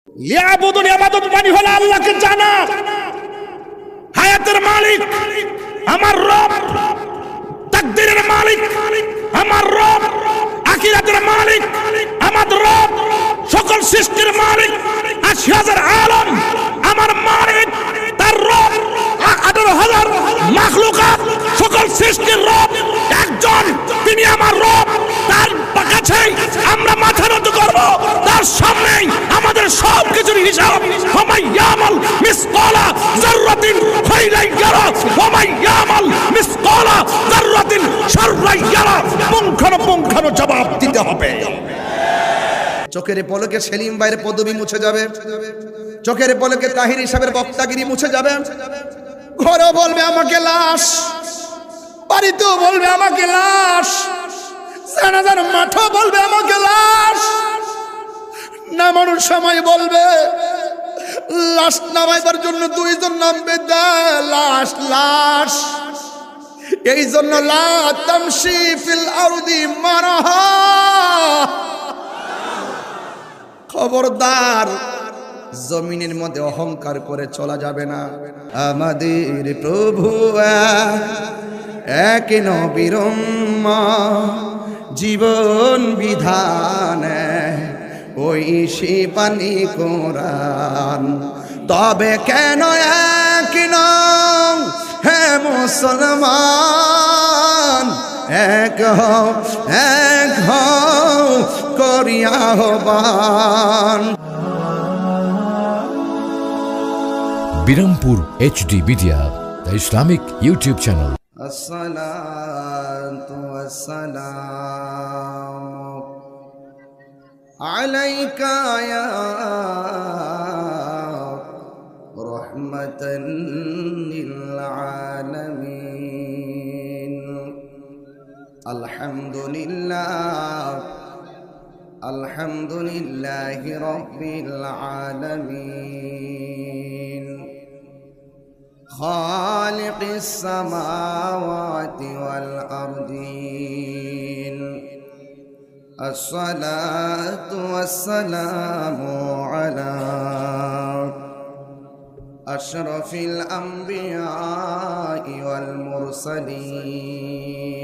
লিয়াবুদুন ইবাদত মানে হলো আল্লাহকে জানা। হায়াতের মালিক আমার রব, তাকদীরের মালিক আমার রব, আখিরাতের মালিক আমার রব, সকল সৃষ্টির মালিক ৮০,০০০ আলম আমার মালিক, তার রব ১৮,০০০ মাখলুকাত সকল সৃষ্টির রব একজন, তিনি আমার রব। তার কাছেই আমরা মাথা নত করব, তার সামনেই আমাদের সব কিছুর হিসাব। ওয়া ইয়ামাল মিসকালা যাররাতিন খায়রান ইয়ারা ওয়া ইয়ামাল মিসকালা যাররাতিন শাররান ইয়ারা। পুঙ্খানুপুঙ্খানু জবাব দিতে হবে। চোখের পলকে সেলিম ভাইয়ের পদবি মুছে যাবে, চোখের পলকে তাহির সাহেবের বক্তাগিরি মুছে যাবে। ঘরে বলবে আমাকে লাশ, বাড়িতেও বলবে আমাকে লাশ, জানাজার মাঠও বলবে আমাকে লাশ, নামানোর সময় বলবে লাশ নামাইবার জন্য দুইজন নামবে, লাশ লাশ। এই জন্য লা তামশি ফিল আরদি মারাহা, খবরদার জমিনের মধ্যে অহংকার করে চলা যাবে না। আমাদের প্রভু এক নবীর জীবন বিধান, ওই সে পানি কোরআন। তবে কেন এক নাম হে মুসলমান, এক হও এক হও করিয়া হবান। Birampur HD media, the Islamic YouTube channel. আসসালাতু ওয়াসসালামু আলাইকা ইয়া রাহমাতান লিল আলামিন। আলহামদুলিল্লাহ আলহামদুলিল্লাহি রাব্বিল আলামিন, খালিকিস সামাওয়াতি ওয়াল আরদিন। আসসালাতু ওয়াসসালামু আলা আশরাফিল আমবিয়াই ওয়াল মুরসালিন